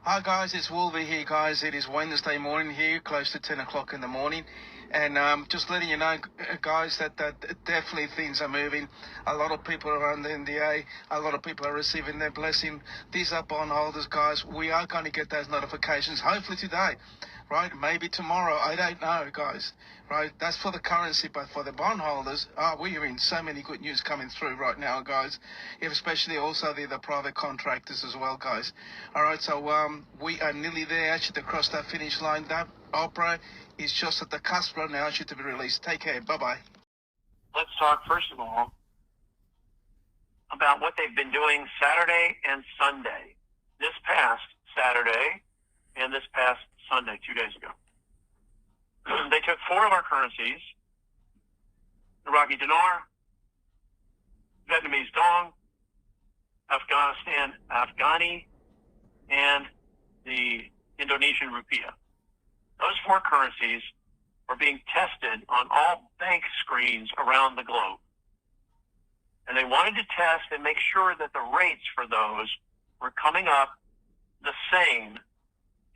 Hi guys, it's Wolverine here guys. It is Wednesday morning here, close to 10 o'clock in the morning. And just letting you know, guys, that definitely things are moving. A lot of people around the NDA, a lot of people are receiving their blessing. These are bondholders, guys. We are going to get those notifications, hopefully today, right? Maybe tomorrow. I don't know, guys, right? That's for the currency, but for the bondholders, we're hearing so many good news coming through right now, guys. Especially also the private contractors as well, guys. All right, so we are nearly there, actually, to cross that finish line. That opera is just at the cusp right now, actually, to be released. Take care. Bye-bye. Let's talk, first of all, about what they've been doing Saturday and Sunday. This past Saturday and this past Sunday, 2 days ago. They took 4 of our currencies, the Iraqi dinar, Vietnamese dong, Afghanistan Afghani, and the Indonesian rupiah. Those 4 currencies were being tested on all bank screens around the globe. And they wanted to test and make sure that the rates for those were coming up the same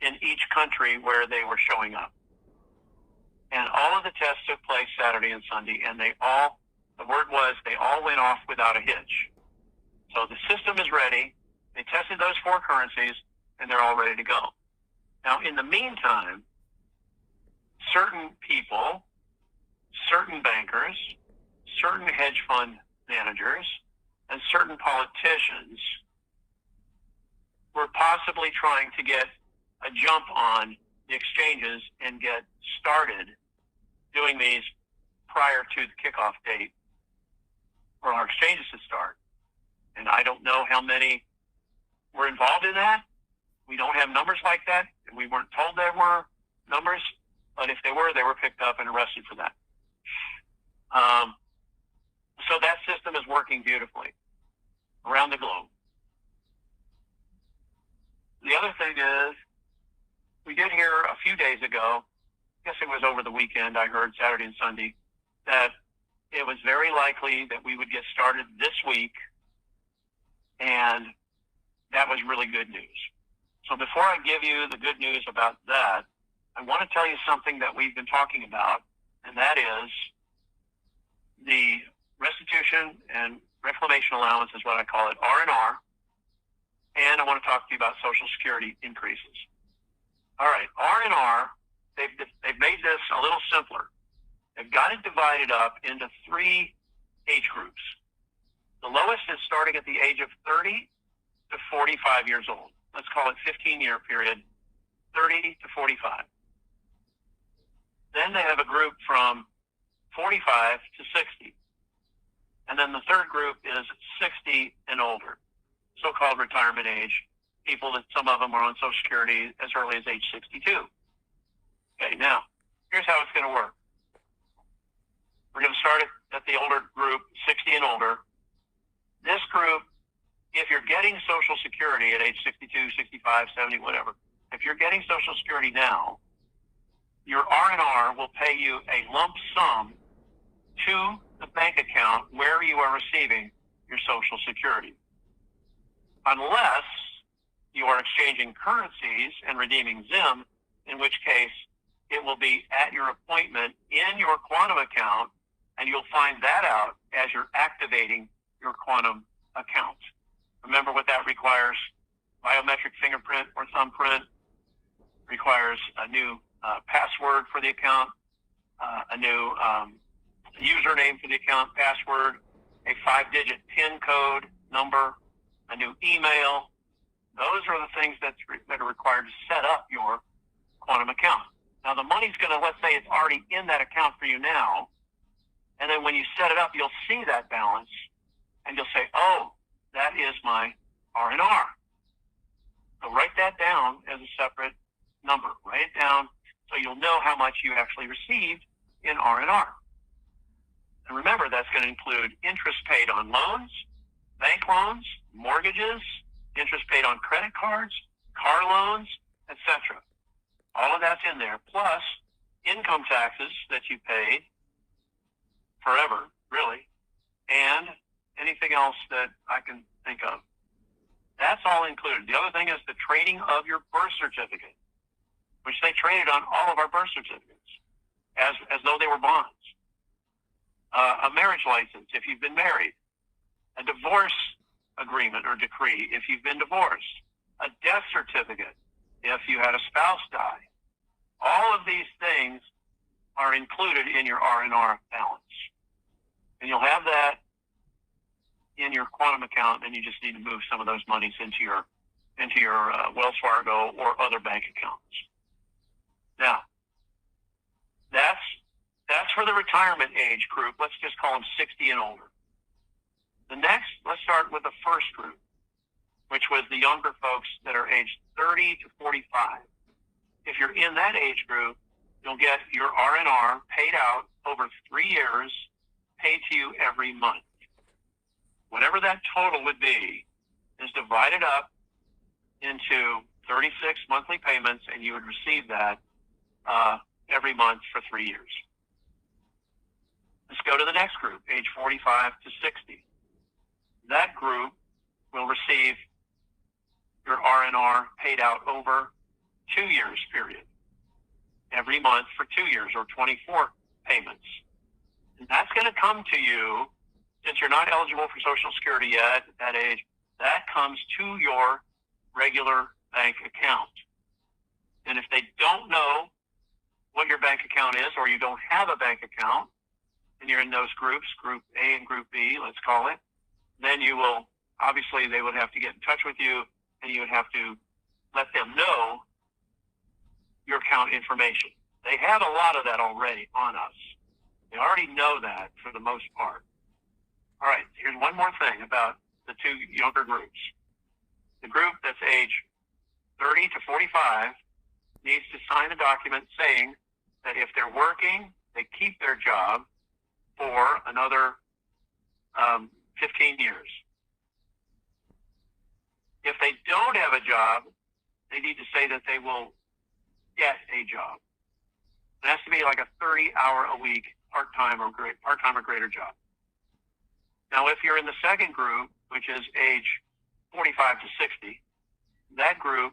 in each country where they were showing up. And all of the tests took place Saturday and Sunday, and the word was they all went off without a hitch. So the system is ready. They tested those 4 currencies, and they're all ready to go. Now, in the meantime, certain people, certain bankers, certain hedge fund managers, and certain politicians were possibly trying to get a jump on the exchanges and get started doing these prior to the kickoff date for our exchanges to start. And I don't know how many were involved in that. We don't have numbers like that, and we weren't told there were numbers, but if they were picked up and arrested for that. So that system is working beautifully around the globe. The other thing is, we did hear a few days ago, I guess it was over the weekend, I heard Saturday and Sunday, that it was very likely that we would get started this week, and that was really good news. So before I give you the good news about that, I want to tell you something that we've been talking about, and that is the restitution and reclamation allowance is what I call it, R&R, and I want to talk to you about Social Security increases. All right, R&R, they've made this a little simpler. They've got it divided up into 3 age groups. The lowest is starting at the age of 30 to 45 years old. Let's call it 15-year period, 30 to 45. Then they have a group from 45 to 60. And then the third group is 60 and older, so-called retirement age, people that some of them are on Social Security as early as age 62. Okay, now, here's how it's going to work. We're going to start at the older group, 60 and older. This group, if you're getting Social Security at age 62, 65, 70, whatever, if you're getting Social Security now, your R&R will pay you a lump sum to the bank account where you are receiving your Social Security. Unless you are exchanging currencies and redeeming ZIM, in which case it will be at your appointment in your quantum account, and you'll find that out as you're activating your quantum account. Remember what that requires: biometric fingerprint or thumbprint, requires a new password for the account, a new username for the account, password, a 5-digit PIN code number, a new email. Those are the things that are required to set up your quantum account. Now, the money's going to, let's say it's already in that account for you now, and then when you set it up, you'll see that balance, and you'll say, oh, that is my R&R. So write that down as a separate number. Write it down so you'll know how much you actually received in R&R. And remember, that's going to include interest paid on loans, bank loans, mortgages, interest paid on credit cards, car loans, etc. All of that's in there, plus income taxes that you paid forever, really, and anything else that I can think of. That's all included. The other thing is the trading of your birth certificate, which they traded on all of our birth certificates as though they were bonds. A marriage license if you've been married. A divorce agreement or decree if you've been divorced. A death certificate if you had a spouse die. All of these things are included in your R&R balance. And you'll have that in your quantum account, and you just need to move some of those monies into your Wells Fargo or other bank accounts. Now, that's for the retirement age group. Let's just call them 60 and older. The next, let's start with the first group, which was the younger folks that are aged 30 to 45. If you're in that age group, you'll get your R&R paid out over 3 years, paid to you every month. Whatever that total would be is divided up into 36 monthly payments, and you would receive that every month for 3 years. Let's go to the next group, age 45 to 60. That group will receive your R&R paid out over 2 years period, every month for 2 years, or 24 payments. And that's going to come to you, since you're not eligible for Social Security yet at that age, that comes to your regular bank account. And if they don't know what your bank account is, or you don't have a bank account, and you're in those groups, Group A and Group B, let's call it, then you will, obviously they would have to get in touch with you, and you would have to let them know your account information. They have a lot of that already on us. They already know that for the most part. All right, here's one more thing about the two younger groups. The group that's age 30 to 45 needs to sign a document saying that if they're working, they keep their job for another 15 years. If they don't have a job, they need to say that they will get a job. It has to be like a 30-hour-a-week part-time or greater job. Now, if you're in the second group, which is age 45 to 60, that group,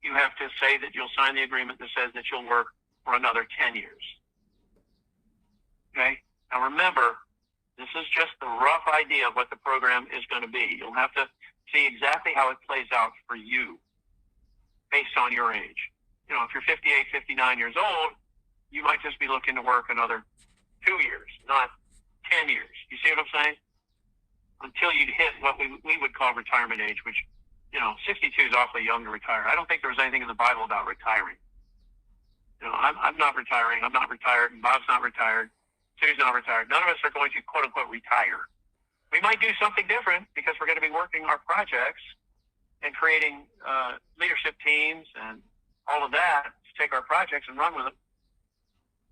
you have to say that you'll sign the agreement that says that you'll work for another 10 years. Okay? Now, remember, this is just the rough idea of what the program is going to be. You'll have to see exactly how it plays out for you based on your age. You know, if you're 58, 59 years old, you might just be looking to work another 2 years, not 10 years. You see what I'm saying? Until you hit what we would call retirement age, which, you know, 62 is awfully young to retire. I don't think there was anything in the Bible about retiring. You know, I'm not retiring. I'm not retired. And Bob's not retired. Sue's not retired. None of us are going to, quote unquote, retire. We might do something different because we're going to be working our projects and creating leadership teams and all of that to take our projects and run with them.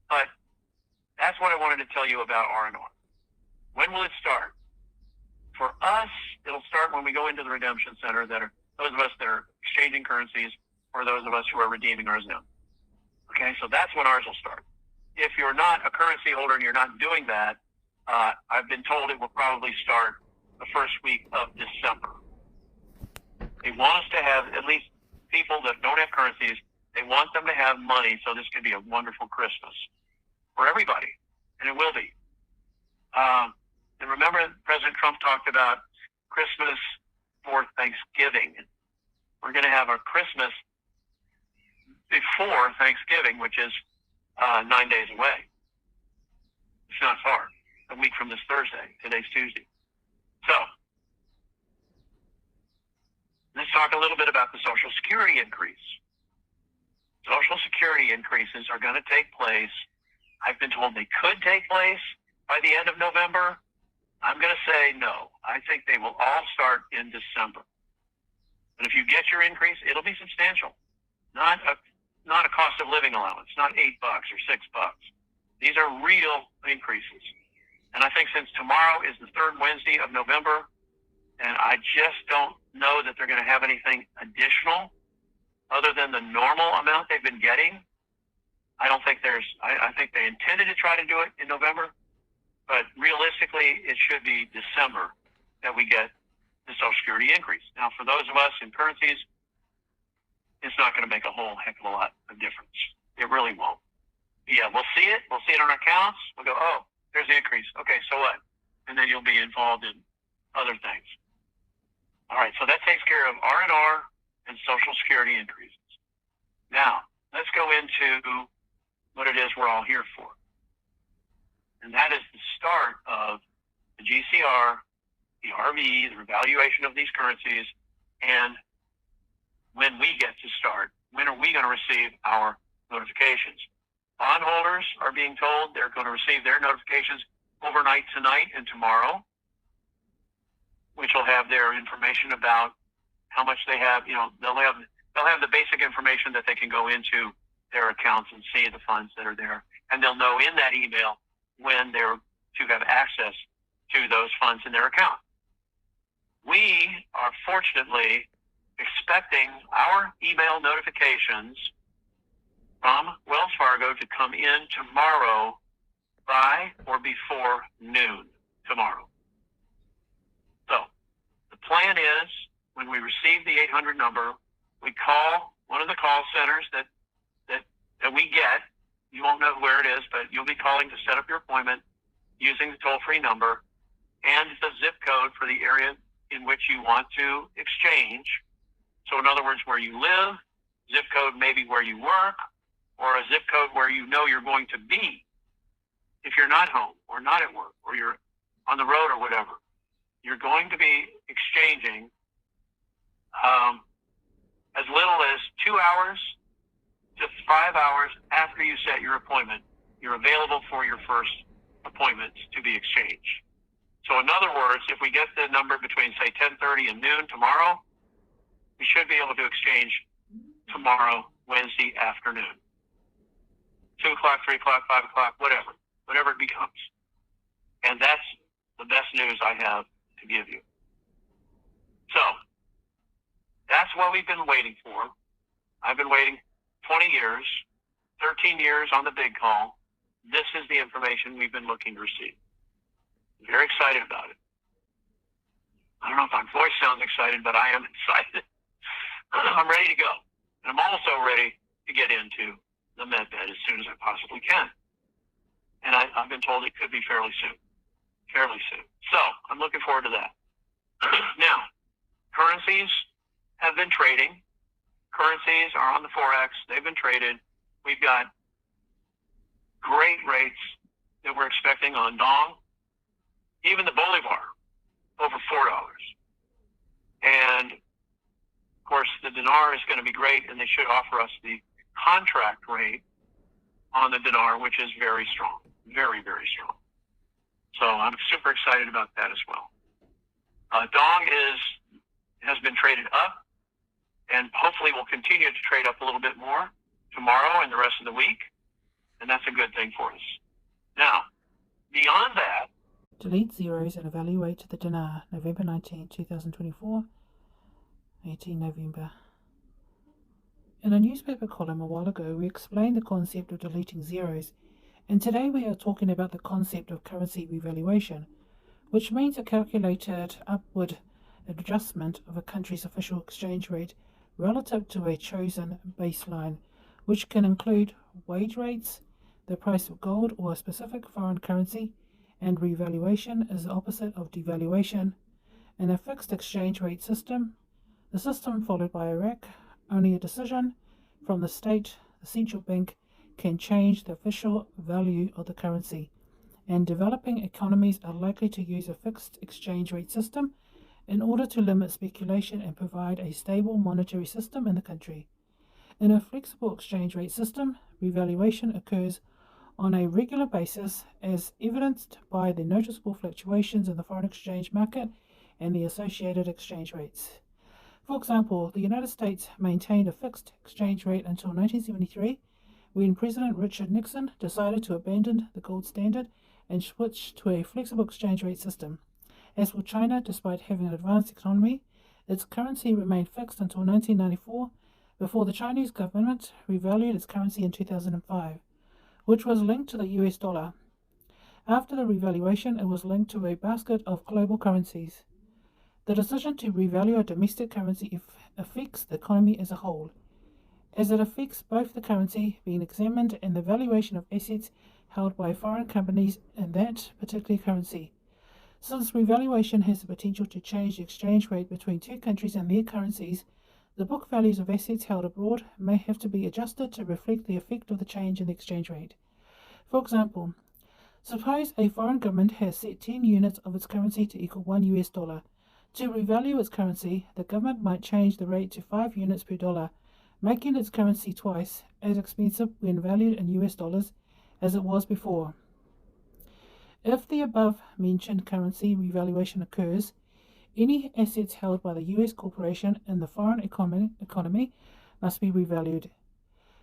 But that's what I wanted to tell you about R&R. When will it start? For us, it'll start when we go into the redemption center, that are those of us that are exchanging currencies, or those of us who are redeeming our Zim. Okay, so that's when ours will start. If you're not a currency holder and you're not doing that, I've been told it will probably start the first week of December. They want us to have, at least people that don't have currencies, they want them to have money, so this can be a wonderful Christmas for everybody, and it will be. And remember, President Trump talked about Christmas for Thanksgiving. We're going to have our Christmas before Thanksgiving, which is 9 days away. It's not far. A week from this Thursday. Today's Tuesday. So, let's talk a little bit about the Social Security increase. Social Security increases are going to take place. I've been told they could take place by the end of November. I'm going to say no. I think they will all start in December. And if you get your increase, it'll be substantial. Not a cost of living allowance, not $8 or $6. These are real increases. And I think since tomorrow is the third Wednesday of November, and I just don't know that they're going to have anything additional other than the normal amount they've been getting. I don't think I think they intended to try to do it in November, but realistically, it should be December that we get the Social Security increase. Now, for those of us in currencies, it's not going to make a whole heck of a lot of difference. It really won't. Yeah, we'll see it. We'll see it on our accounts. We'll go, oh, there's the increase. Okay, so what? And then you'll be involved in other things. All right, so that takes care of R&R and Social Security increases. Now, let's go into what it is we're all here for. And that is the start of the GCR, the RV, the revaluation of these currencies, and when we get to start, when are we going to receive our notifications? Bondholders are being told they're going to receive their notifications overnight tonight and tomorrow, which will have their information about how much they have. You know, they'll have the basic information that they can go into their accounts and see the funds that are there, and they'll know in that email when they're to have access to those funds in their account. We are fortunately expecting our email notifications from Wells Fargo to come in tomorrow by or before noon tomorrow. So the plan is, when we receive the 800 number, we call one of the call centers that we get. You won't know where it is, but you'll be calling to set up your appointment using the toll-free number and the zip code for the area in which you want to exchange. So in other words, where you live, zip code maybe where you work, or a zip code where you know you're going to be if you're not home or not at work or you're on the road or whatever. You're going to be exchanging as little as 2 hours to 5 hours after you set your appointment. You're available for your first appointment to be exchanged. So in other words, if we get the number between, say, 10:30 and noon tomorrow, we should be able to exchange tomorrow, Wednesday afternoon. 2 o'clock, 3 o'clock, 5 o'clock, whatever it becomes. And that's the best news I have to give you. So that's what we've been waiting for. I've been waiting 20 years, 13 years on the big call. This is the information we've been looking to receive. Very excited about it. I don't know if my voice sounds excited, but I am excited. I'm ready to go. And I'm also ready to get into the med bed as soon as I possibly can. And I've been told it could be fairly soon. So I'm looking forward to that. Now, currencies have been trading. Currencies are on the Forex. They've been traded. We've got great rates that we're expecting on Dong. Even the Bolivar, over $4. And, of course, the dinar is going to be great, and they should offer us the contract rate on the dinar, which is very strong, very, very strong. So I'm super excited about that as well. Dong has been traded up, and hopefully will continue to trade up a little bit more tomorrow and the rest of the week, and that's a good thing for us. Now, beyond that, delete zeros and evaluate the dinar, November 19, 2024, 18 November. In a newspaper column a while ago, we explained the concept of deleting zeros, and today we are talking about the concept of currency revaluation, which means a calculated upward adjustment of a country's official exchange rate relative to a chosen baseline, which can include wage rates, the price of gold or a specific foreign currency, and revaluation is the opposite of devaluation. In a fixed exchange rate system, the system followed by Iraq, only a decision from the state, the central bank, can change the official value of the currency, and developing economies are likely to use a fixed exchange rate system in order to limit speculation and provide a stable monetary system in the country. In a flexible exchange rate system, revaluation occurs on a regular basis, as evidenced by the noticeable fluctuations in the foreign exchange market and the associated exchange rates. For example, the United States maintained a fixed exchange rate until 1973, when President Richard Nixon decided to abandon the gold standard and switch to a flexible exchange rate system. As for China, despite having an advanced economy, its currency remained fixed until 1994, before the Chinese government revalued its currency in 2005, which was linked to the US dollar. After the revaluation, it was linked to a basket of global currencies. The decision to revalue a domestic currency affects the economy as a whole, as it affects both the currency being examined and the valuation of assets held by foreign companies in that particular currency. Since revaluation has the potential to change the exchange rate between two countries and their currencies, the book values of assets held abroad may have to be adjusted to reflect the effect of the change in the exchange rate. For example, suppose a foreign government has set 10 units of its currency to equal $1. To revalue its currency, the government might change the rate to 5 units per dollar, making its currency twice as expensive when valued in US dollars as it was before. If the above-mentioned currency revaluation occurs, any assets held by the US corporation in the foreign economy must be revalued.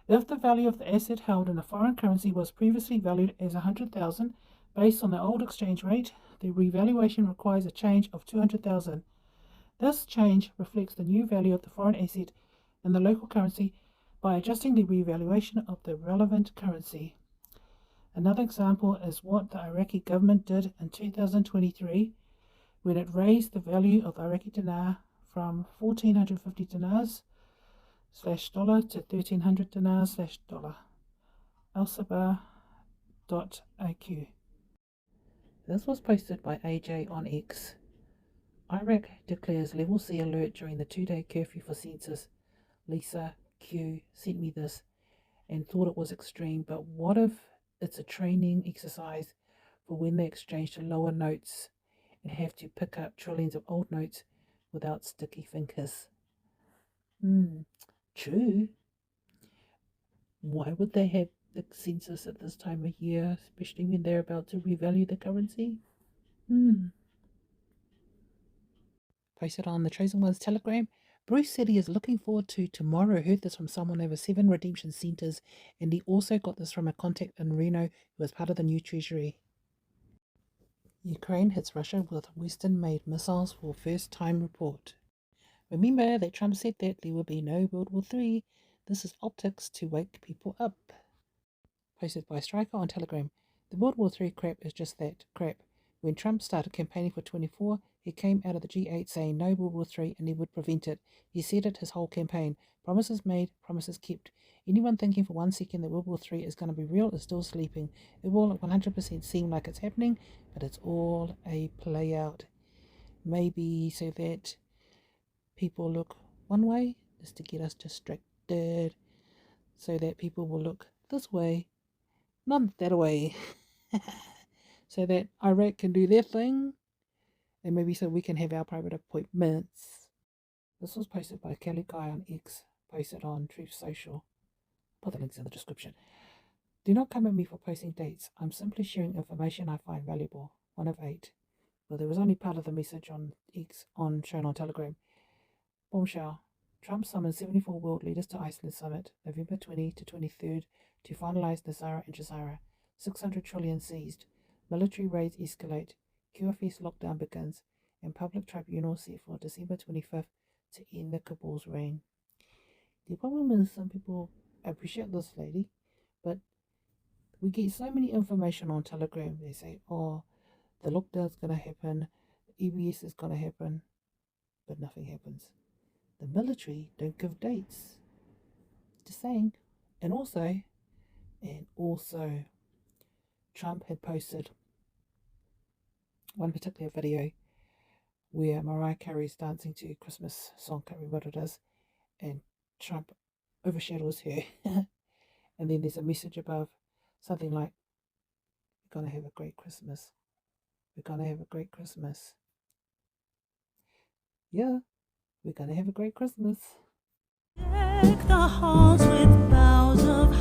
If the value of the asset held in a foreign currency was previously valued as $100,000 based on the old exchange rate, the revaluation requires a change of $200,000. This change reflects the new value of the foreign asset in the local currency by adjusting the revaluation of the relevant currency. Another example is what the Iraqi government did in 2023 when it raised the value of the Iraqi dinar from 1,450 dinars / dollar to 1,300 dinars / dollar. Alsabar.aq. This was posted by AJ on X. Iraq declares level C alert during the 2-day curfew for census. Lisa Q sent me this and thought it was extreme, but what if it's a training exercise for when they exchange to lower notes and have to pick up trillions of old notes without sticky fingers? True. Why would they have the census at this time of year, especially when they're about to revalue the currency? Posted on the Chosen Ones Telegram. Bruce said he is looking forward to tomorrow. Heard this from someone over 7 redemption centers, and he also got this from a contact in Reno who was part of the new treasury. Ukraine hits Russia with Western-made missiles for first-time report. Remember that Trump said that there will be no World War III. This is optics to wake people up. Posted by Striker on Telegram. The World War III crap is just that, crap. When Trump started campaigning for 24, he came out of the G8 saying no World War III and he would prevent it. He said it his whole campaign. Promises made, promises kept. Anyone thinking for 1 second that World War III is going to be real is still sleeping. It will 100% seem like it's happening, but it's all a play out. Maybe so that people look one way is to get us distracted, so that people will look this way, not that way. So that Iraq can do their thing, and maybe so we can have our private appointments. This was posted by Kelly Guy on X, posted on Truth Social. Put the links in the description. Do not come at me for posting dates. I'm simply sharing information I find valuable. 1 of 8. Well, there was only part of the message on X shown on Telegram. Bombshell. Trump summoned 74 world leaders to Iceland summit, November 20 to 23rd, to finalize Nazara and Jazara. 600 trillion seized. Military raids escalate, QFS lockdown begins, and public tribunal set for December 25th to end the Kabul's reign. The problem is some people appreciate this lady, but we get so many information on Telegram. They say, oh, the lockdown's going to happen, EBS is going to happen, but nothing happens. The military don't give dates. Just saying. And also, Trump had posted one particular video where Mariah Carey's dancing to a Christmas song, can't remember what it is, and Trump overshadows her. And then there's a message above, something like, we're going to have a great Christmas. We're going to have a great Christmas. Yeah, we're going to have a great Christmas. Deck the halls with boughs of